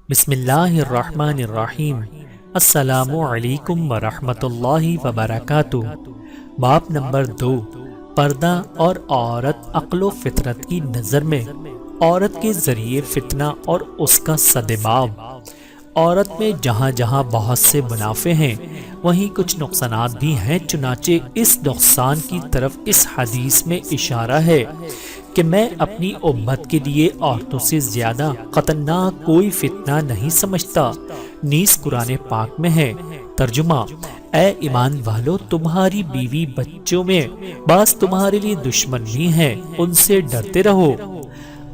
بسم اللہ الرحمن الرحیم۔ السلام علیکم ورحمۃ اللہ وبرکاتہ۔ باب نمبر 2، پردہ اور عورت عقل و فطرت کی نظر میں عورت کے ذریعے فتنہ اور اس کا سدباب۔ عورت میں جہاں جہاں بہت سے منافع ہیں وہیں کچھ نقصانات بھی ہیں، چنانچہ اس نقصان کی طرف اس حدیث میں اشارہ ہے کہ میں اپنی امت کے لیے عورتوں سے زیادہ خطرناک کوئی فتنہ نہیں سمجھتا۔ نیز قرآن پاک میں ہے، ترجمہ: اے ایمان والو، تمہاری بیوی بچوں میں بعض تمہارے لیے دشمن بھی ہیں، ان سے ڈرتے رہو۔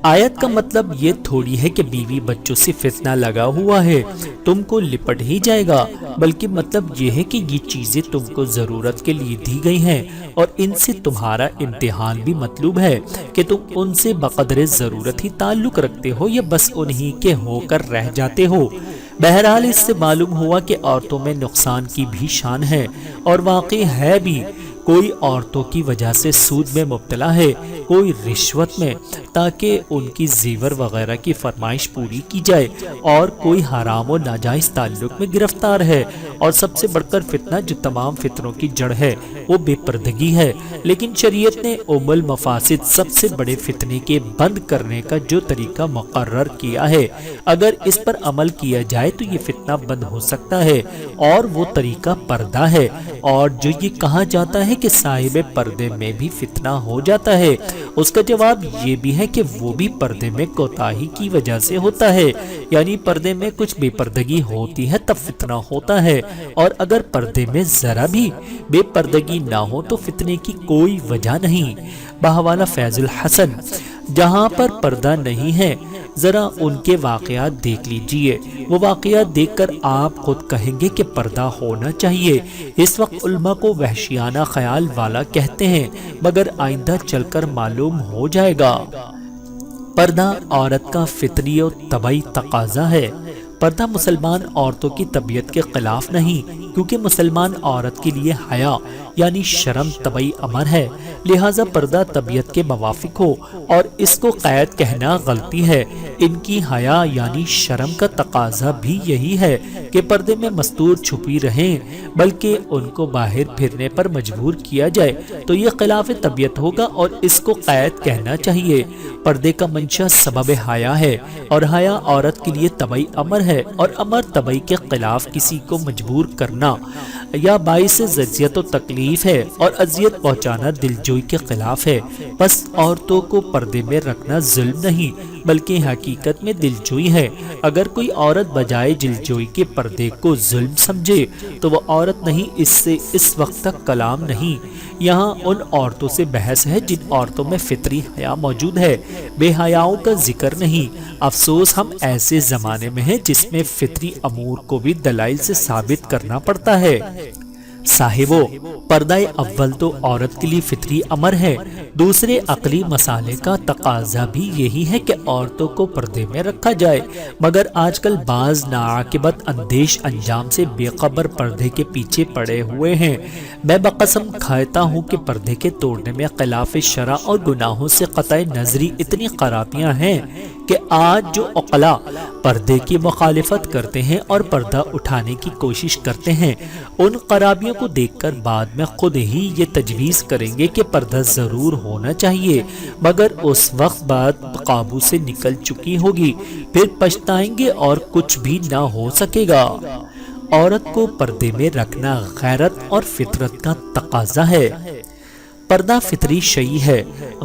آیت کا مطلب یہ تھوڑی ہے کہ بیوی بچوں سے فتنہ لگا ہوا ہے تم کو لپٹ ہی جائے گا، بلکہ مطلب یہ ہے کہ یہ چیزیں تم کو ضرورت کے لیے دی گئی ہیں اور ان سے تمہارا امتحان بھی مطلوب ہے کہ تم ان سے بقدر ضرورت ہی تعلق رکھتے ہو یا بس انہی کے ہو کر رہ جاتے ہو۔ بہرحال اس سے معلوم ہوا کہ عورتوں میں نقصان کی بھی شان ہے، اور واقع ہے بھی۔ کوئی عورتوں کی وجہ سے سود میں مبتلا ہے، کوئی رشوت میں تاکہ ان کی زیور وغیرہ کی فرمائش پوری کی جائے، اور کوئی حرام و ناجائز تعلق میں گرفتار ہے، اور سب سے بڑھ کر فتنہ جو تمام فتنوں کی جڑ ہے وہ بے پردگی ہے۔ لیکن شریعت نے ام المفاسد سب سے بڑے فتنے کے بند کرنے کا جو طریقہ مقرر کیا ہے، اگر اس پر عمل کیا جائے تو یہ فتنہ بند ہو سکتا ہے، اور وہ طریقہ پردہ ہے۔ اور جو یہ کہا جاتا ہے کہ صاحب پردے میں بھی فتنہ ہو جاتا ہے، اس کا جواب یہ بھی ہے کہ وہ بھی پردے میں کوتاہی کی وجہ سے ہوتا ہے، یعنی پردے میں کچھ بے پردگی ہوتی ہے تب فتنہ ہوتا ہے، اور اگر پردے میں ذرا بھی بے پردگی نہ ہو تو فتنے کی کوئی وجہ نہیں۔ بحوالہ فیض الحسن، جہاں پر پردہ نہیں ہے ذرا ان کے واقعات دیکھ لیجئے، وہ واقعات دیکھ کر آپ خود کہیں گے کہ پردہ ہونا چاہیے۔ اس وقت علماء کو وحشیانہ خیال والا کہتے ہیں، مگر آئندہ چل کر معلوم ہو جائے گا۔ پردہ عورت کا فطری و طبعی تقاضا ہے۔ پردہ مسلمان عورتوں کی طبیعت کے خلاف نہیں، کیونکہ مسلمان عورت کے لیے حیا یعنی شرم طبعی امر ہے، لہٰذا پردہ طبیعت کے موافق ہو، اور اس کو قید کہنا غلطی ہے۔ ان کی حیا یعنی شرم کا تقاضا بھی یہی ہے کہ پردے میں مستور چھپی رہیں، بلکہ ان کو باہر پھرنے پر مجبور کیا جائے تو یہ خلاف طبیعت ہوگا اور اس کو قید کہنا چاہیے۔ پردے کا منشا سبب حیا ہے، اور حیا عورت کے لیے طبعی امر ہے، اور امر طبعی کے خلاف کسی کو مجبور کرنا یا باعث اذیت و تکلیف ہے، اور اذیت پہنچانا دلجوئی کے خلاف ہے۔ بس عورتوں کو پردے میں رکھنا ظلم نہیں بلکہ حقیقت میں دلجوئی ہے۔ اگر کوئی عورت بجائے دلجوئی کے پردے کو ظلم سمجھے تو وہ عورت نہیں، اس سے اس وقت تک کلام نہیں۔ یہاں ان عورتوں سے بحث ہے جن عورتوں میں فطری حیا موجود ہے، بے حیاؤں کا ذکر نہیں۔ افسوس ہم ایسے زمانے میں ہیں جس میں فطری امور کو بھی دلائل سے ثابت کرنا پڑتا ہے۔ صاحبو، پردہ اول تو عورت کے لیے فطری امر ہے، دوسرے عقلی مسئلے کا تقاضا بھی یہی ہے کہ عورتوں کو پردے میں رکھا جائے، مگر آج کل بعض ناعاقبت اندیش انجام سے بے خبر پردے کے پیچھے پڑے ہوئے ہیں۔ میں بقسم کھاتا ہوں کہ پردے کے توڑنے میں خلاف شرع اور گناہوں سے قطع نظری اتنی خرابیاں ہیں کہ آج جو عقلاء پردے کی مخالفت کرتے ہیں اور پردہ اٹھانے کی کوشش کرتے ہیں، ان خرابیوں کو دیکھ کر بعد میں خود ہی یہ تجویز کریں گے کہ پردہ ضرور ہونا چاہیے، مگر اس وقت بات قابو سے نکل چکی ہوگی، پھر پچھتائیں گے اور کچھ بھی نہ ہو سکے گا۔ عورت کو پردے میں رکھنا غیرت اور فطرت کا تقاضا ہے۔ پردہ فطری شیء ہے۔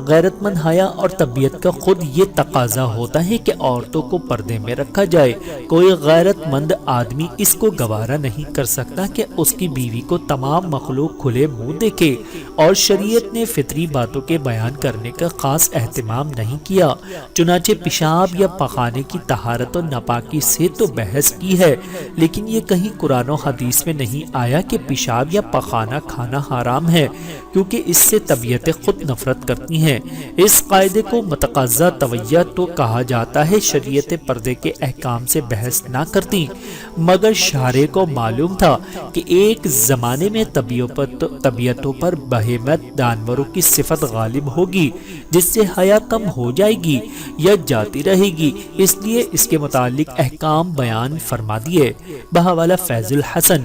غیرت مند حیا اور طبیعت کا خود یہ تقاضا ہوتا ہے کہ عورتوں کو پردے میں رکھا جائے۔ کوئی غیرت مند آدمی اس کو گوارا نہیں کر سکتا کہ اس کی بیوی کو تمام مخلوق کھلے منہ دیکھے، اور شریعت نے فطری باتوں کے بیان کرنے کا خاص اہتمام نہیں کیا۔ چنانچہ پیشاب یا پخانے کی طہارت و ناپاکی سے تو بحث کی ہے، لیکن یہ کہیں قرآن و حدیث میں نہیں آیا کہ پیشاب یا پخانہ کھانا حرام ہے، کیونکہ اس سے طبیعتیں خود نفرت کرتی ہیں۔ ہیں۔ اس قاعدے کو متقاضا تویہ تو کہا جاتا ہے۔ شریعت پردے کے احکام سے بحث نہ کرتی، مگر شارع کو معلوم تھا کہ ایک زمانے میں طبیعتوں پر بہیمت جانوروں کی صفت غالب ہوگی، جس سے حیا کم ہو جائے گی یا جاتی رہے گی، اس لیے اس کے متعلق احکام بیان فرما دیے۔ بحوالہ فیض الحسن،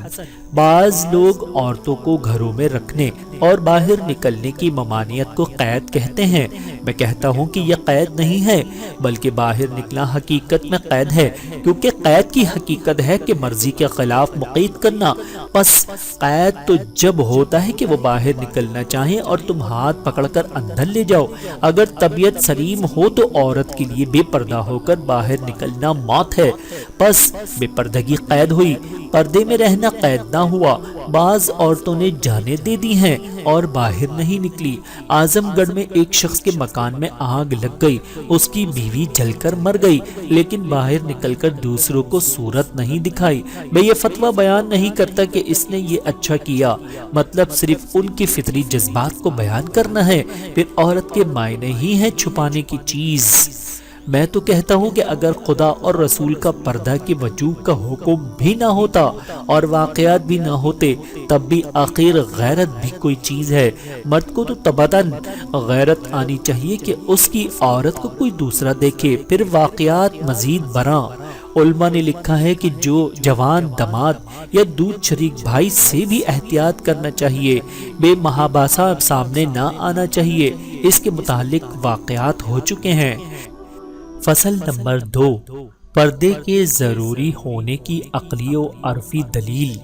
بعض لوگ عورتوں کو گھروں میں رکھنے اور باہر نکلنے کی ممانعت کو قید کہتے ہیں۔ میں کہتا ہوں کہ یہ قید نہیں ہے، بلکہ باہر نکلنا حقیقت میں قید ہے، کیونکہ قید کی حقیقت ہے کہ مرضی کے خلاف مقید کرنا۔ بس قید تو جب ہوتا ہے کہ وہ باہر نکلنا چاہیں اور تم ہاتھ پکڑ کر اندر لے جاؤ۔ اگر طبیعت سلیم ہو تو عورت کے لیے بے پردہ ہو کر باہر نکلنا موت ہے۔ بس بے پردگی قید ہوئی، پردے میں رہنا قید نہ ہوا۔ بعض عورتوں نے جانیں دے دی ہیں اور باہر نہیں نکلی۔ اعظم گڑھ میں ایک شخص کے مکان میں آگ لگ گئی، اس کی بیوی جل کر مر گئی، لیکن باہر نکل کر دوسروں کو صورت نہیں دکھائی۔ میں یہ فتویٰ بیان نہیں کرتا کہ اس نے یہ اچھا کیا، مطلب صرف ان کی فطری جذبات کو بیان کرنا ہے۔ پھر عورت کے معنی ہی ہے چھپانے کی چیز۔ میں تو کہتا ہوں کہ اگر خدا اور رسول کا پردہ کے وجوب کا حکم بھی نہ ہوتا اور واقعات بھی نہ ہوتے، تب بھی آخر غیرت بھی کوئی چیز ہے۔ مرد کو تو تبدن غیرت آنی چاہیے کہ اس کی عورت کو کوئی دوسرا دیکھے، پھر واقعات مزید برآں۔ علماء نے لکھا ہے کہ جو جوان داماد یا دودھ شریک بھائی سے بھی احتیاط کرنا چاہیے، بے محاباسہ سامنے نہ آنا چاہیے۔ اس کے متعلق واقعات ہو چکے ہیں۔ فصل نمبر 2، پردے کے ضروری ہونے کی عقلی و عرفی دلیل۔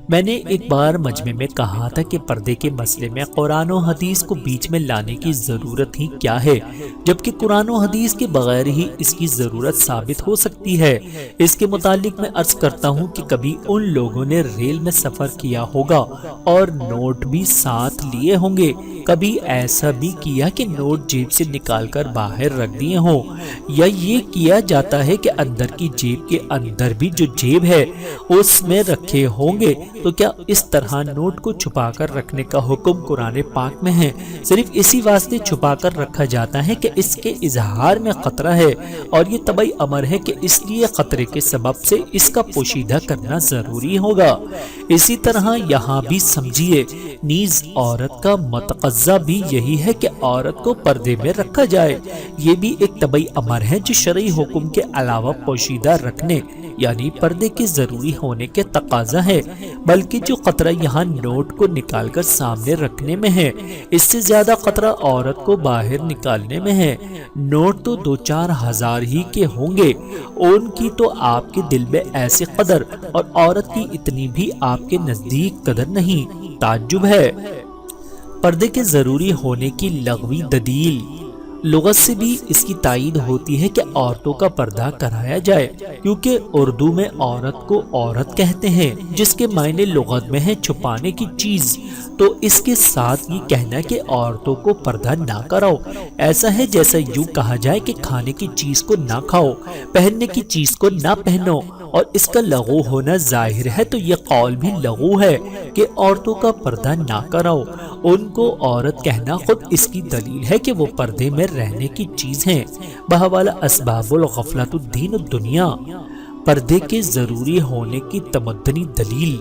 میں نے ایک بار مجمع میں کہا تھا کہ پردے کے مسئلے میں قرآن و حدیث کو بیچ میں لانے کی ضرورت ہی کیا ہے، جبکہ قرآن و حدیث کے بغیر ہی اس کی ضرورت ثابت ہو سکتی ہے۔ اس کے متعلق میں عرض کرتا ہوں کہ کبھی ان لوگوں نے ریل میں سفر کیا ہوگا اور نوٹ بھی ساتھ لیے ہوں گے، کبھی ایسا بھی کیا کہ نوٹ جیب سے نکال کر باہر رکھ دیے ہوں، یا یہ کیا جاتا ہے کہ اندر کی جیب کے اندر بھی جو جیب ہے اس میں رکھے ہوں گے۔ تو کیا اس طرح نوٹ کو چھپا کر رکھنے کا حکم قرآن پاک میں ہے؟ صرف اسی واسطے چھپا کر رکھا جاتا ہے کہ اس کے اظہار میں خطرہ ہے، اور یہ طبعی امر ہے کہ اس لیے خطرے کے سبب سے اس کا پوشیدہ کرنا ضروری ہوگا۔ اسی طرح یہاں بھی سمجھیے، نیز عورت کا متقاضا بھی یہی ہے کہ عورت کو پردے میں رکھا جائے۔ یہ بھی ایک طبعی امر ہے جو شرعی حکم کے علاوہ پوشیدہ رکھنے یعنی پردے کے ضروری ہونے کے تقاضا ہے، بلکہ جو خطرہ یہاں نوٹ کو نکال کر سامنے رکھنے میں ہے، اس سے زیادہ خطرہ عورت کو باہر نکالنے میں ہے۔ نوٹ تو 2-4 ہزار ہی کے ہوں گے، ان کی تو آپ کے دل میں ایسی قدر، اور عورت کی اتنی بھی آپ کے نزدیک قدر نہیں۔ تعجب ہے۔ پردے کے ضروری ہونے کی لغوی دلیل۔ لغت سے بھی اس کی تائید ہوتی ہے کہ عورتوں کا پردہ کرایا جائے، کیونکہ اردو میں عورت کو عورت کہتے ہیں، جس کے معنی لغت میں ہے چھپانے کی چیز۔ تو اس کے ساتھ یہ کہنا کہ عورتوں کو پردہ نہ کراؤ، ایسا ہے جیسا یوں کہا جائے کہ کھانے کی چیز کو نہ کھاؤ، پہننے کی چیز کو نہ پہنو، اور اس کا لغو ہونا ظاہر ہے تو یہ قول بھی لغو ہے کہ عورتوں کا پردہ نہ کراؤ۔ ان کو عورت کہنا خود اس کی دلیل ہے کہ وہ پردے میں رہنے کی چیز ہیں۔ بحوالہ اسباب الغفلۃ الدین الدنیا، پردے کے ضروری ہونے کی تمدنی دلیل۔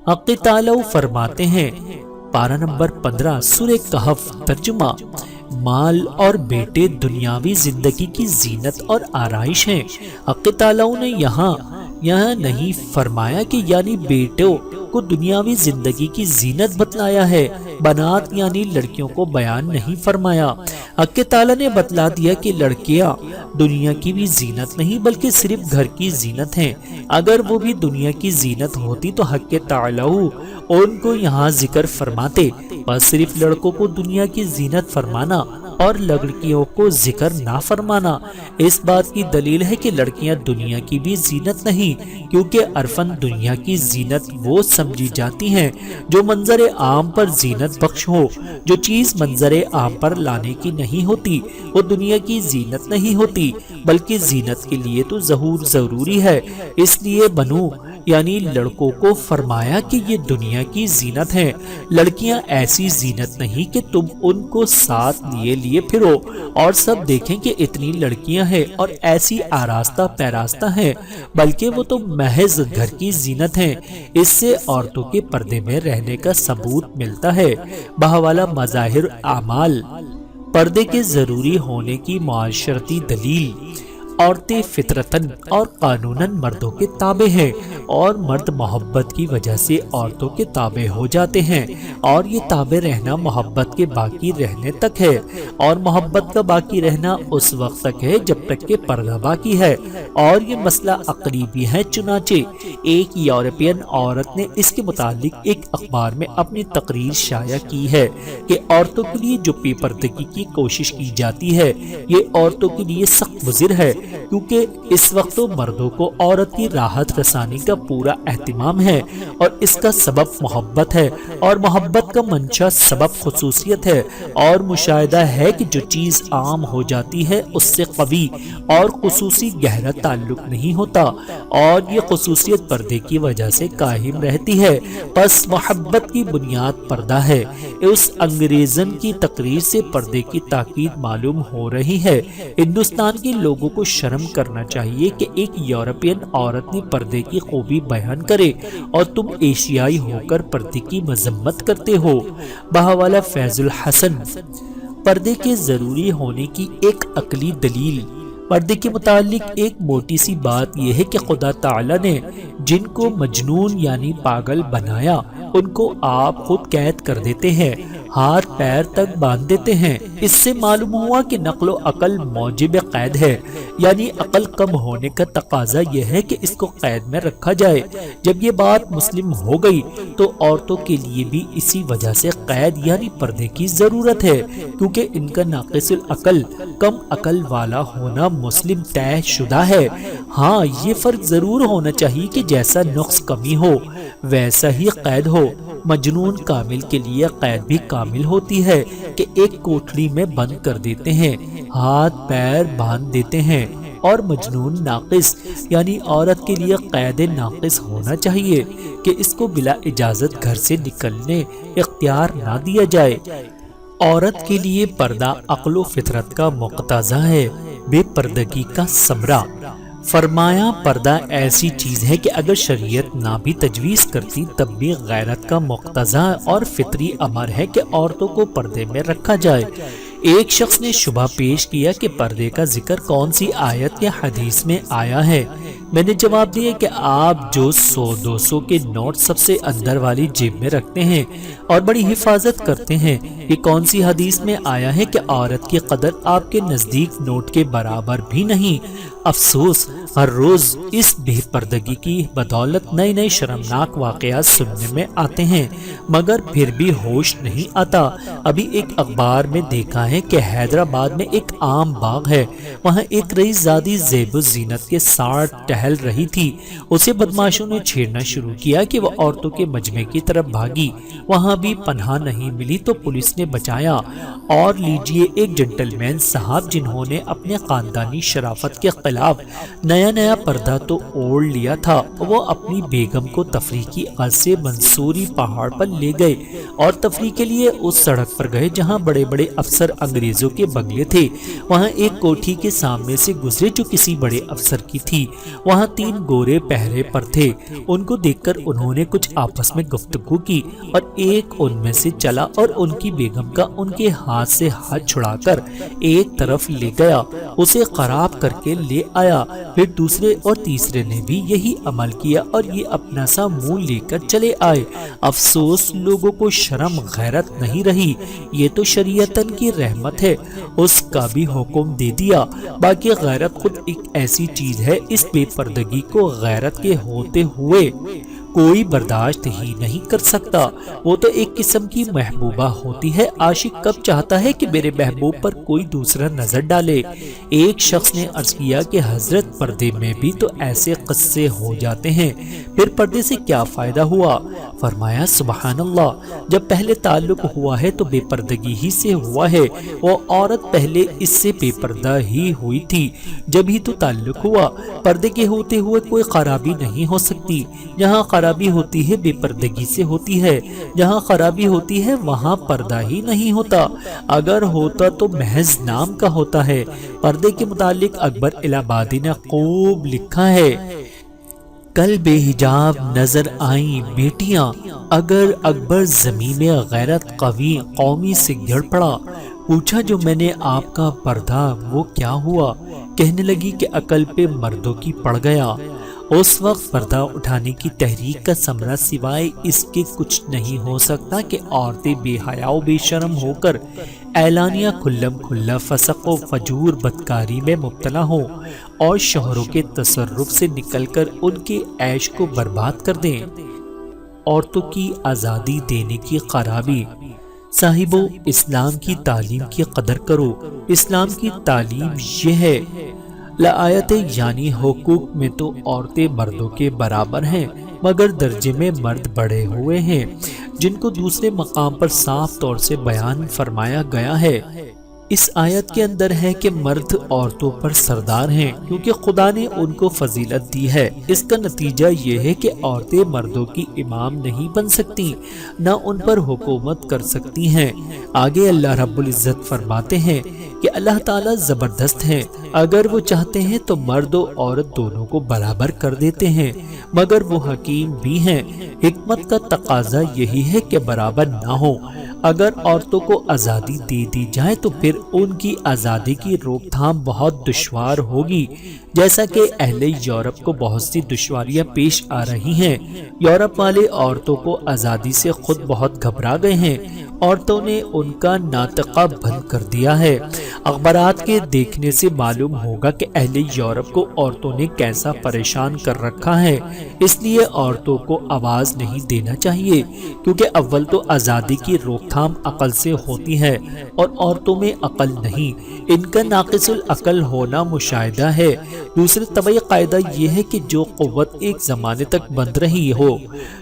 حق تعالی فرماتے ہیں، پارہ نمبر 15 سورہ کہف، ترجمہ: مال اور بیٹے دنیاوی زندگی کی زینت اور آرائش ہیں۔ حق تعالی نے یہاں نہیں فرمایا کہ یعنی بیٹوں کو دنیاوی زندگی کی زینت بتلایا ہے، بنات یعنی لڑکیوں کو بیان نہیں فرمایا۔ حق تعالی نے بتلا دیا کہ لڑکیاں دنیا کی بھی زینت نہیں بلکہ صرف گھر کی زینت ہیں۔ اگر وہ بھی دنیا کی زینت ہوتی تو حق تعالی ان کو یہاں ذکر فرماتے، بس صرف لڑکوں کو دنیا کی زینت فرمانا اور لڑکیوں کو ذکر نہ فرمانا اس بات کی دلیل ہے کہ لڑکیاں دنیا کی بھی زینت نہیں، کیونکہ عرفاً دنیا کی زینت وہ سمجھی جاتی ہیں جو منظر عام پر زینت بخش ہو۔ جو چیز منظر عام پر لانے کی نہیں ہوتی وہ دنیا کی زینت نہیں ہوتی، بلکہ زینت کے لیے تو ظہور ضروری ہے۔ اس لیے بنو یعنی لڑکوں کو فرمایا کہ یہ دنیا کی زینت ہیں، لڑکیاں ایسی زینت نہیں کہ تم ان کو ساتھ لیے لیے پھرو اور سب دیکھیں کہ اتنی لڑکیاں ہیں اور ایسی آراستہ پیراستہ ہیں، بلکہ وہ تو محض گھر کی زینت ہیں۔ اس سے عورتوں کے پردے میں رہنے کا ثبوت ملتا ہے۔ بہوالا مظاہر اعمال، پردے کے ضروری ہونے کی معاشرتی دلیل: عورتیں فطرتاً اور قانوناً مردوں کے تابع ہیں، اور مرد محبت کی وجہ سے عورتوں کے تابع ہو جاتے ہیں، اور یہ تابع رہنا محبت کے باقی رہنے تک ہے، اور محبت کا باقی رہنا اس وقت تک ہے جب تک کہ پردہ باقی ہے۔ اور یہ مسئلہ عقلی بھی ہے، چنانچہ ایک یورپین عورت نے اس کے متعلق ایک اخبار میں اپنی تقریر شائع کی ہے کہ عورتوں کے لیے جو بے پردگی کی کوشش کی جاتی ہے یہ عورتوں کے لیے سخت مضر ہے، کیونکہ اس وقت تو مردوں کو عورت کی راحت رسانی کا پورا اہتمام ہے، اور اس کا سبب محبت ہے، اور محبت کا منشا سبب خصوصیت ہے، اور مشاہدہ ہے کہ جو چیز عام ہو جاتی ہے اس سے قوی اور خصوصی گہرا تعلق نہیں ہوتا، اور یہ خصوصیت پردے کی وجہ سے قائم رہتی ہے۔ پس محبت کی بنیاد پردہ ہے۔ اس انگریزن کی تقریر سے پردے کی تاکید معلوم ہو رہی ہے۔ ہندوستان کے لوگوں کو شرم کرنا چاہیے کہ ایک یورپین عورت نے پردے کی خوبی بیان کرے اور تم ایشیائی ہو کر پردے کی مذمت کرتے ہو۔ بہوالا فیض الحسن، پردے کے ضروری ہونے کی ایک عقلی دلیل: پردے کے متعلق ایک موٹی سی بات یہ ہے کہ خدا تعالیٰ نے جن کو مجنون یعنی پاگل بنایا ان کو آپ خود قید کر دیتے ہیں، ہاتھ پیر تک باندھ دیتے ہیں۔ اس سے معلوم ہوا کہ نقل و عقل موجب قید ہے، یعنی عقل کم ہونے کا تقاضا یہ ہے کہ اس کو قید میں رکھا جائے۔ جب یہ بات مسلم ہو گئی تو عورتوں کے لیے بھی اسی وجہ سے قید یعنی پردے کی ضرورت ہے، کیونکہ ان کا ناقص العقل کم عقل والا ہونا مسلم طے شدہ ہے۔ ہاں، یہ فرق ضرور ہونا چاہیے کہ جیسا نقص کمی ہو ویسا ہی قید ہو۔ مجنون کامل کے لیے قید بھی کامل ہوتی ہے کہ ایک کوٹڑی میں بند کر دیتے ہیں، ہاتھ پیر باندھ دیتے ہیں، اور مجنون ناقص یعنی عورت کے لیے قید ناقص ہونا چاہیے کہ اس کو بلا اجازت گھر سے نکلنے اختیار نہ دیا جائے۔ عورت کے لیے پردہ عقل و فطرت کا مقتضا ہے، بے پردگی کا ثمرہ۔ فرمایا پردہ ایسی چیز ہے کہ اگر شریعت نہ بھی تجویز کرتی تب بھی غیرت کا مقتضا اور فطری امر ہے کہ عورتوں کو پردے میں رکھا جائے۔ ایک شخص نے شبہ پیش کیا کہ پردے کا ذکر کون سی آیت یا حدیث میں آیا ہے۔ میں نے جواب دیا کہ آپ جو 100-200 کے نوٹ سب سے اندر والی جیب میں رکھتے ہیں اور بڑی حفاظت کرتے ہیں، یہ کون سی حدیث میں آیا ہے کہ عورت کی قدر آپ کے نزدیک نوٹ کے برابر بھی نہیں؟ افسوس، ہر روز اس بے پردگی کی بدولت نئے نئے شرمناک واقعات سننے میں آتے ہیں، مگر پھر بھی ہوش نہیں آتا۔ ابھی ایک اخبار میں دیکھا ہے کہ حیدرآباد میں ایک عام باغ ہے، وہاں ایک رئیس زادی زیب و زینت کے ساتھ ٹہل رہی تھی۔ اسے بدماشوں نے چھیڑنا شروع کیا کہ وہ عورتوں کے مجمع کی طرف بھاگی، وہاں بھی پناہ نہیں ملی تو پولیس نے بچایا۔ اور لیجئے ایک جنٹل مین صاحب جنہوں نے اپنے خاندانی شرافت کے خلاف نیا پردہ تو اوڑھ لیا تھا، وہ اپنی بیگم کو تفریح کی غرض سے منصوری پہاڑ پر لے گئے اور تفریح کے لیے اس سڑک پر گئے جہاں بڑے بڑے افسر انگریزوں کے بنگلے تھے۔ وہاں ایک کوٹھی کے سامنے سے گزرے جو کسی بڑے افسر کی تھی۔ وہاں 3 گورے پہرے پر تھے۔ ان کو دیکھ کر انہوں نے کچھ آپس میں گفتگو کی اور ایک ان میں سے چلا اور ان کی بیگم کا ان کے ہاتھ سے ہاتھ چھڑا کر ایک طرف لے گیا، اسے خراب کر کے لے آیا۔ پھر دوسرے اور تیسرے نے بھی یہی عمل کیا اور یہ اپنا سا منہ لے کر چلے آئے۔ افسوس، لوگوں کو شرم غیرت نہیں رہی۔ یہ تو شریعتن کی رحمت ہے، اس کا بھی حکم دے دیا۔ باقی غیرت خود ایک ایسی چیز ہے، اس بے پردگی کو غیرت کے ہوتے ہوئے کوئی برداشت ہی نہیں کر سکتا۔ وہ تو ایک قسم کی محبوبہ ہوتی ہے۔ عاشق کب چاہتا ہے کہ میرے محبوب پر کوئی دوسرا نظر ڈالے؟ ایک شخص نے عرض کیا کہ حضرت، پردے میں بھی تو ایسے قصے ہو جاتے ہیں، پھر پردے سے کیا فائدہ ہوا؟ فرمایا سبحان اللہ، جب پہلے تعلق ہوا ہے تو بے پردگی ہی سے ہوا ہے۔ وہ عورت پہلے اس سے بے پردہ ہی ہوئی تھی، جب ہی تو تعلق ہوا۔ پردے کے ہوتے ہوئے کوئی خرابی نہیں ہو سکتی۔ جہاں خرابی خرابی ہوتی ہے بے پردگی سے ہوتی ہے، جہاں خرابی ہوتی ہے وہاں پردہ ہی نہیں ہوتا، اگر ہوتا تو محض نام کا ہوتا ہے۔ پردے کے متعلق اکبر الہ آبادی نے خوب لکھا ہے، کل بے حجاب نظر آئیں بیٹیاں، اگر اکبر زمین میں غیرت قوی قومی سے گڑ پڑا، پوچھا جو میں نے آپ کا پردہ وہ کیا ہوا، کہنے لگی کہ عقل پہ مردوں کی پڑ گیا۔ اس وقت پردہ اٹھانے کی تحریک کا ثمرہ سوائے اس کے کچھ نہیں ہو سکتا کہ عورتیں بے حیا و بے شرم ہو کر اعلانیہ کھلم کھلا فسق و فجور بدکاری میں مبتلا ہوں اور شوہروں کے تصرف سے نکل کر ان کے عیش کو برباد کر دیں۔ عورتوں کی آزادی دینے کی خرابی۔ صاحبو، اسلام کی تعلیم کی قدر کرو۔ اسلام کی تعلیم یہ ہے، لآیت یعنی حقوق میں تو عورتیں مردوں کے برابر ہیں، مگر درجے میں مرد بڑھے ہوئے ہیں، جن کو دوسرے مقام پر صاف طور سے بیان فرمایا گیا ہے۔ اس آیت کے اندر ہے کہ مرد عورتوں پر سردار ہیں کیونکہ خدا نے ان کو فضیلت دی ہے۔ اس کا نتیجہ یہ ہے کہ عورتیں مردوں کی امام نہیں بن سکتی، نہ ان پر حکومت کر سکتی ہیں۔ آگے اللہ رب العزت فرماتے ہیں کہ اللہ تعالیٰ زبردست ہیں، اگر وہ چاہتے ہیں تو مرد و عورت دونوں کو برابر کر دیتے ہیں، مگر وہ حکیم بھی ہیں۔ حکمت کا تقاضا یہی ہے کہ برابر نہ ہو۔ اگر عورتوں کو آزادی دے دی جائے تو پھر ان کی آزادی کی روک تھام بہت دشوار ہوگی، جیسا کہ اہل یورپ کو بہت سی دشواریاں پیش آ رہی ہیں۔ یورپ والے عورتوں کو آزادی سے خود بہت گھبرا گئے ہیں، عورتوں نے ان کا ناطقہ بند کر دیا ہے۔ اخبارات کے دیکھنے سے معلوم ہوگا کہ اہل یورپ کو عورتوں نے کیسا پریشان کر رکھا ہے۔ اس لیے عورتوں کو آواز نہیں دینا چاہیے، کیونکہ اول تو آزادی کی روک تھام عقل سے ہوتی ہے اور عورتوں میں عقل نہیں، ان کا ناقص العقل ہونا مشاہدہ ہے۔ دوسرے طبعی قاعدہ یہ ہے کہ جو قوت ایک زمانے تک بند رہی ہو،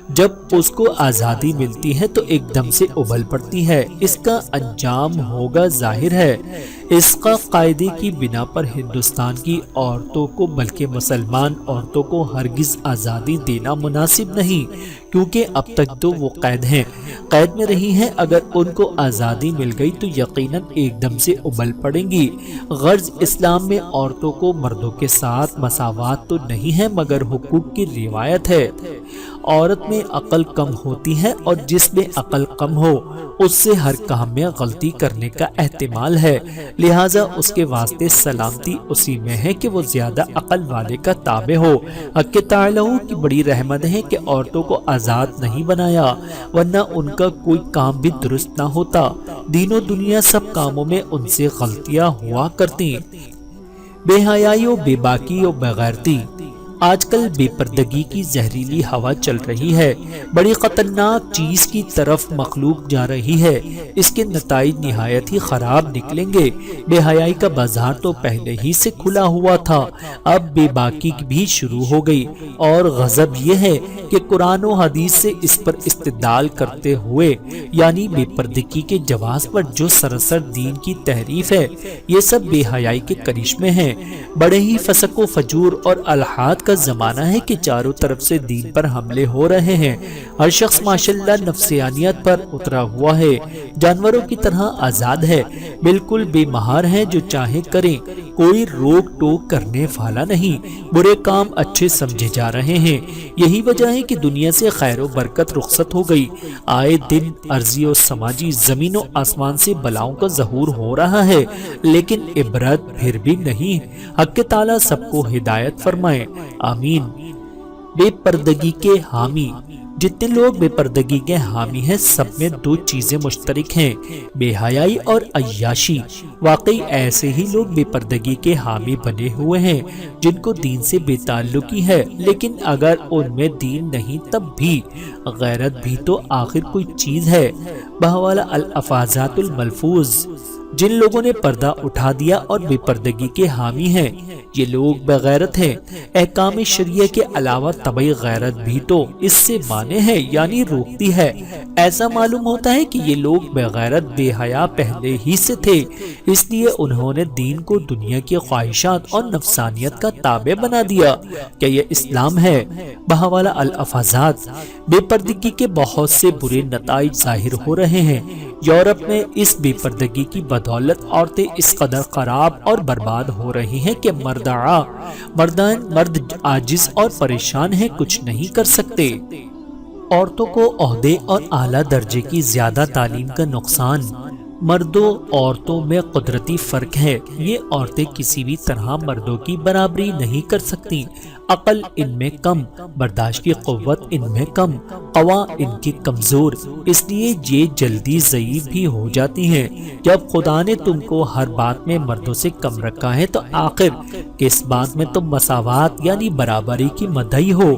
جب اس کو آزادی ملتی ہے تو ایک دم سے ابھل پڑتی ہے، اس کا انجام ہوگا ظاہر ہے۔ اس کا قاعدے کی بنا پر ہندوستان کی عورتوں کو بلکہ مسلمان عورتوں کو ہرگز آزادی دینا مناسب نہیں، کیونکہ اب تک تو وہ قید میں رہی ہیں۔ اگر ان کو آزادی مل گئی تو یقیناً ایک دم سے ابھل پڑیں گی۔ غرض اسلام میں عورتوں کو مردوں کے ساتھ مساوات تو نہیں ہے، مگر حقوق کی روایت ہے۔ عورت میں عقل کم ہوتی ہے اور جس میں عقل کم ہو اس سے ہر کام میں غلطی کرنے کا احتمال ہے، لہٰذا اس کے واسطے سلامتی اسی میں ہے کہ وہ زیادہ عقل والے کا تابع ہو۔ حق تعالیٰ کی بڑی رحمت ہے کہ عورتوں کو آزاد نہیں بنایا، ورنہ ان کا کوئی کام بھی درست نہ ہوتا، دین و دنیا سب کاموں میں ان سے غلطیاں ہوا کرتی۔ بے حیائی و بے باکی و بغیرتی۔ آج کل بے پردگی کی زہریلی ہوا چل رہی ہے، بڑی خطرناک چیز کی طرف مخلوق جا رہی ہے، اس کے نتائج نہایت ہی خراب نکلیں گے۔ بے حیائی کا بازار تو پہلے ہی سے کھلا ہوا تھا، اب بے باکی بھی شروع ہو گئی، اور غضب یہ ہے کہ قرآن و حدیث سے اس پر استدلال کرتے ہوئے، یعنی بے پردگی کے جواز پر جو سراسر دین کی تحریف ہے، یہ سب بے حیائی کے کرشمے ہیں۔ بڑے ہی فسق و فجور اور الحاد کا زمانہ ہے کہ چاروں طرف سے دین پر حملے ہو رہے ہیں، ہر شخص ماشاءاللہ نفسیانیت پر اترا ہوا ہے، جانوروں کی طرح آزاد ہے، بالکل بے مہار ہے، جو چاہے کریں، کوئی روک ٹوک کرنے والا نہیں، برے کام اچھے سمجھے جا رہے ہیں۔ یہی وجہ ہے کہ دنیا سے خیر و برکت رخصت ہو گئی، آئے دن ارضی و سماجی زمین و آسمان سے بلاؤں کا ظہور ہو رہا ہے، لیکن عبرت پھر بھی نہیں۔ حق تعالیٰ سب کو ہدایت فرمائے، آمین۔ بے پردگی کے حامی۔ جتنے لوگ بے پردگی کے حامی ہیں سب میں دو چیزیں مشترک ہیں، بے حیائی اور عیاشی۔ واقعی ایسے ہی لوگ بے پردگی کے حامی بنے ہوئے ہیں جن کو دین سے بے تعلقی ہے، لیکن اگر ان میں دین نہیں تب بھی غیرت بھی تو آخر کوئی چیز ہے۔ بحوالہ الافاظات الملفوظ۔ جن لوگوں نے پردہ اٹھا دیا اور بے پردگی کے حامی ہیں، یہ لوگ بغیرت ہیں۔ احکام شریعہ کے علاوہ طبعی غیرت بھی تو اس سے مانے ہے، یعنی روکتی ہے۔ ایسا معلوم ہوتا ہے کہ یہ لوگ بغیرت بے حیا پہلے ہی سے تھے، اس لیے انہوں نے دین کو دنیا کی خواہشات اور نفسانیت کا تابع بنا دیا۔ کیا یہ اسلام ہے؟ بحوالہ الافاظات، بے پردگی کے بہت سے برے نتائج ظاہر ہو رہے ہیں۔ یورپ میں اس بے پردگی کی بدولت عورتیں اس قدر خراب اور برباد ہو رہی ہیں کہ مرد عاجز اور پریشان ہیں، کچھ نہیں کر سکتے۔ عورتوں کو عہدے اور اعلیٰ درجے کی زیادہ تعلیم کا نقصان۔ مردوں عورتوں میں قدرتی فرق ہے، یہ عورتیں کسی بھی طرح مردوں کی برابری نہیں کر سکتی۔ عقل ان میں کم، برداشت کی قوت ان میں کم، قوا ان کی کمزور، اس لیے یہ جلدی ضعیف بھی ہو جاتی ہیں۔ جب خدا نے تم کو ہر بات میں مردوں سے کم رکھا ہے تو آخر کس بات میں تم مساوات یعنی برابری کی مدعی ہو؟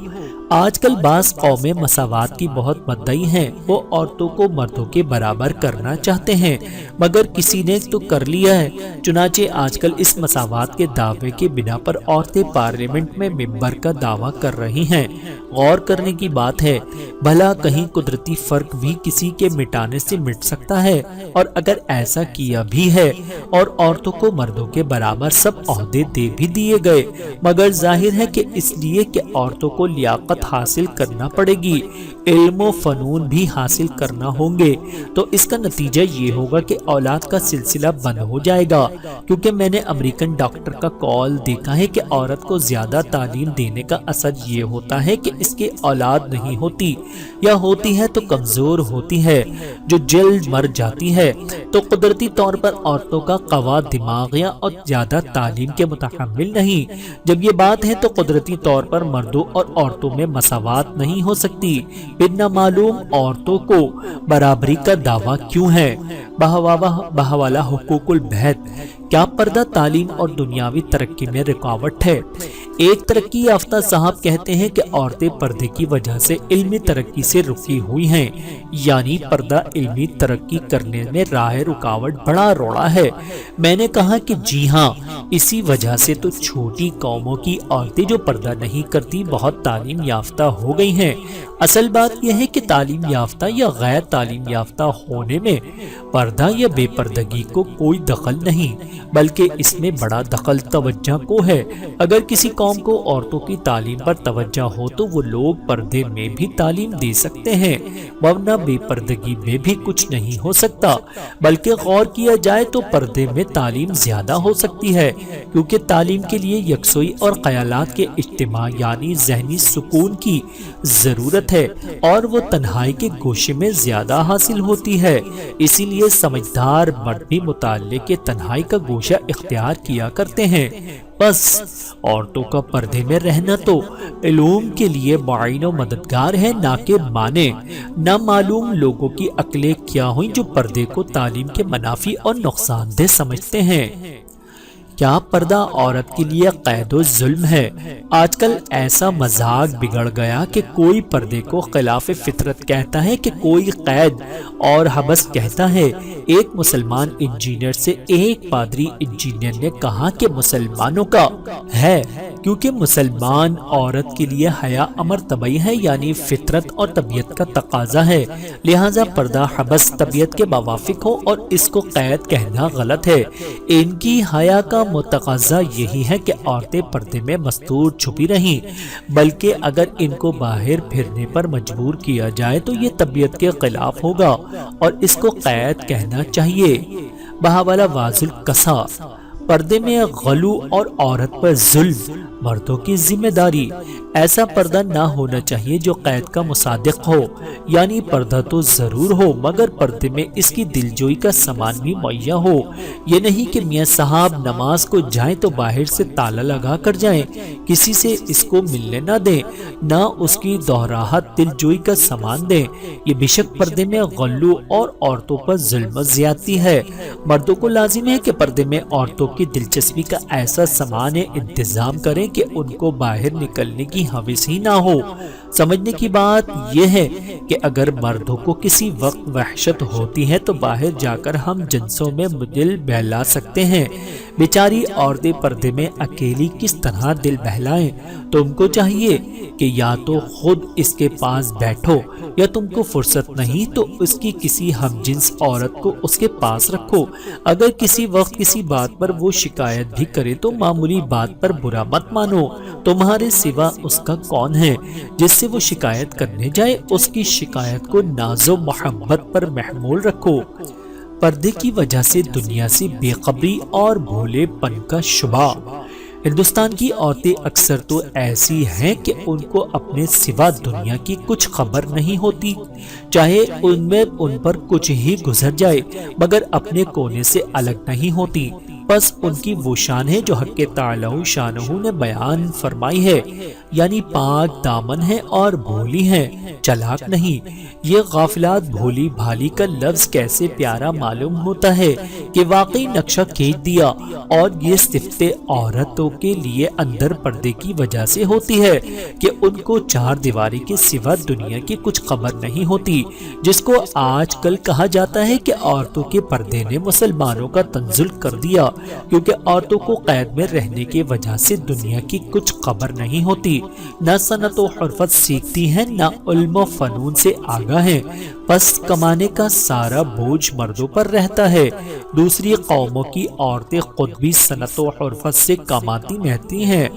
آج کل بعض قومیں مساوات کی بہت مدعی ہیں، وہ عورتوں کو مردوں کے برابر کرنا چاہتے ہیں، مگر کسی نے تو کر لیا ہے۔ چنانچہ آج کل اس مساوات کے دعوے کے بنا پر عورتیں پارلیمنٹ میں ممبر کا دعویٰ کر رہی ہیں۔ غور کرنے کی بات ہے، بھلا کہیں قدرتی فرق بھی کسی کے مٹانے سے مٹ سکتا ہے؟ اور اگر ایسا کیا بھی ہے اور عورتوں کو مردوں کے برابر سب عہدے دے بھی دیے گئے، مگر ظاہر ہے کہ اس لیے کہ عورتوں کو لیاقت حاصل کرنا پڑے گی، علم و فنون بھی حاصل کرنا ہوں گے، تو اس کا نتیجہ یہ ہوگا کہ اولاد کا سلسلہ بند ہو جائے گا۔ کیونکہ میں نے امریکن ڈاکٹر کا کال دیکھا ہے کہ عورت کو زیادہ تعلیم دینے کا اثر یہ ہوتا ہے کہ اس کی اولاد نہیں ہوتی، یا ہوتی ہے تو کمزور ہوتی ہے، جو جلد مر جاتی ہے۔ تو قدرتی طور پر عورتوں کا قوا دماغیہ اور زیادہ تعلیم کے متحمل نہیں۔ جب یہ بات ہے تو قدرتی طور پر مردوں اور عورتوں میں مساوات نہیں ہو سکتی، پھر نہ معلوم عورتوں کو برابری کا دعویٰ کیوں ہے؟ بحوالہ حقوق البیت، کیا پردہ تعلیم اور دنیاوی ترقی میں رکاوٹ ہے؟ ایک ترقی یافتہ صاحب کہتے ہیں کہ عورتیں پردے کی وجہ سے علمی ترقی سے رکی ہوئی ہیں، یعنی پردہ علمی ترقی کرنے میں راہ رکاوٹ بڑا روڑا ہے۔ میں نے کہا کہ جی ہاں، اسی وجہ سے تو چھوٹی قوموں کی عورتیں جو پردہ نہیں کرتی بہت تعلیم یافتہ ہو گئی ہیں۔ اصل بات یہ ہے کہ تعلیم یافتہ یا غیر تعلیم یافتہ ہونے میں پردہ یا بے پردگی کو کوئی دخل نہیں، بلکہ اس میں بڑا دخل توجہ کو ہے۔ اگر کسی قوم کو عورتوں کی تعلیم پر توجہ ہو تو وہ لوگ پردے میں بھی تعلیم دے سکتے ہیں، ورنہ بے پردگی میں بھی کچھ نہیں ہو سکتا۔ بلکہ غور کیا جائے تو پردے میں تعلیم زیادہ ہو سکتی ہے، کیونکہ تعلیم کے لیے یکسوئی اور خیالات کے اجتماع یعنی ذہنی سکون کی ضرورت ہے، اور وہ تنہائی کے گوشے میں زیادہ حاصل ہوتی ہے۔ اسی لیے سمجھدار مرد بھی مطالعے کے تنہائی کا گوشہ اختیار کیا کرتے ہیں۔ بس عورتوں کا پردے میں رہنا تو علوم کے لیے معین و مددگار ہے، نہ کہ مانے۔ نہ معلوم لوگوں کی عقلیں کیا ہوئیں جو پردے کو تعلیم کے منافی اور نقصان دہ سمجھتے ہیں۔ کیا پردہ عورت کے لیے قید و ظلم ہے؟ آج کل ایسا مزاج بگڑ گیا کہ کوئی پردے کو خلاف فطرت کہتا ہے کہ کوئی قید اور حبس کہتا ہے۔ ایک مسلمان انجینئر سے ایک پادری انجینئر نے کہا کہ مسلمانوں کا ہے، کیونکہ مسلمان عورت کے لیے حیا امر طبعی ہے، یعنی فطرت اور طبیعت کا تقاضا ہے، لہٰذا پردہ حبس طبیعت کے موافق ہو اور اس کو قید کہنا غلط ہے۔ ان کی حیا کا متقاضا یہی ہے کہ عورتیں پردے میں مستور چھپی رہیں، بلکہ اگر ان کو باہر پھرنے پر مجبور کیا جائے تو یہ طبیعت کے خلاف ہوگا اور اس کو قید کہنا چاہیے۔ بحوالہ واضح القصا، پردے میں غلو اور عورت پر ظلم مردوں کی ذمہ داری۔ ایسا پردہ نہ ہونا چاہیے جو قید کا مصادق ہو، یعنی پردہ تو ضرور ہو مگر پردے میں اس کی دلجوئی کا سامان بھی مہیا ہو۔ یہ نہیں کہ میاں صاحب نماز کو جائیں تو باہر سے تالا لگا کر جائیں، کسی سے اس کو ملنے نہ دیں، نہ اس کی دوہراہٹ دلجوئی کا سامان دیں۔ یہ بے شک پردے میں غلو اور عورتوں پر ظلم و زیادتی ہے۔ مردوں کو لازم ہے کہ پردے میں عورتوں کی دلچسپی کا ایسا سامان انتظام کریں کہ ان کو باہر نکلنے کی حوث ہی نہ ہو۔ سمجھنے کی بات یہ ہے کہ اگر مردوں کو کسی وقت وحشت ہوتی ہے تو باہر جا کر ہم جنسوں میں دل بہلا سکتے ہیں۔ بیچاری عورتیں پردے میں اکیلی کس طرح دل بہلائیں؟ تم کو چاہیے کہ یا تو خود اس کے پاس بیٹھو، یا تم کو فرصت نہیں تو اس کی کسی ہم جنس عورت کو اس کے پاس رکھو۔ اگر کسی وقت کسی بات پر وہ شکایت بھی کرے تو معمولی بات پر برا مت مانو، تمہارے سوا اس کا کون ہے جس سے وہ شکایت کرنے جائے؟ اس کی شکایت کو ناز و محبت پر محمول رکھو۔ پردے کی وجہ سے دنیا سے بے خبری اور بھولے پن کا شبہ۔ ہندوستان کی عورتیں اکثر تو ایسی ہیں کہ ان کو اپنے سوا دنیا کی کچھ خبر نہیں ہوتی، چاہے ان پر کچھ ہی گزر جائے مگر اپنے کونے سے الگ نہیں ہوتی۔ بس ان کی وہ شان ہے جو حق تعالی شانہ نے بیان فرمائی ہے، یعنی پاک دامن ہے اور بھولی ہے، چلاک نہیں۔ یہ غافلات بھولی بھالی کا لفظ کیسے پیارا معلوم ہوتا ہے کہ واقعی نقشہ کھینچ دیا، اور یہ صفت عورتوں کے لیے اندر پردے کی وجہ سے ہوتی ہے کہ ان کو چار دیواری کے سوا دنیا کی کچھ خبر نہیں ہوتی، جس کو آج کل کہا جاتا ہے کہ عورتوں کے پردے نے مسلمانوں کا تنزل کر دیا، کیونکہ عورتوں کو قید میں رہنے کی وجہ سے دنیا کی کچھ خبر نہیں ہوتی، نہ صنعت و حرفت سیکھتی ہیں، نہ علم و فنون سے آگاہ ہیں، بس کمانے کا سارا بوجھ مردوں پر رہتا ہے۔ دوسری قوموں کی عورتیں خود بھی صنعت و حرفت سے کماتی رہتی ہیں۔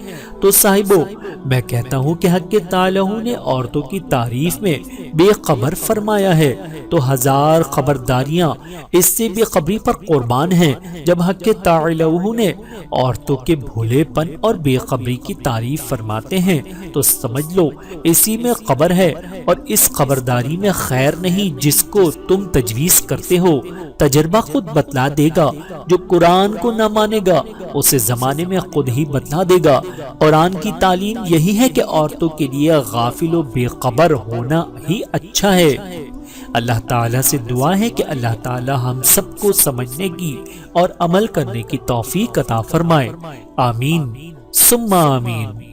تو صاحبو، میں کہتا ہوں کہ حق تعالی نے عورتوں کی تعریف میں بے خبر فرمایا ہے تو ہزار خبرداریاں اس سے بے خبری پر قربان ہیں۔ جب حق تعالی نے عورتوں کے بھولے پن اور بے خبری کی تعریف فرماتے ہیں تو سمجھ لو اسی میں خبر ہے، اور اس خبرداری میں خیر نہیں جس کو تم تجویز کرتے ہو۔ تجربہ خود بتلا دے گا، جو قرآن کو نہ مانے گا اسے زمانے میں خود ہی بتلا دے گا۔ قرآن کی تعلیم یہی ہے کہ عورتوں کے لیے غافل و بے خبر ہونا ہی اچھا ہے۔ اللہ تعالیٰ سے دعا ہے کہ اللہ تعالیٰ ہم سب کو سمجھنے کی اور عمل کرنے کی توفیق عطا فرمائے۔ آمین ثم آمین۔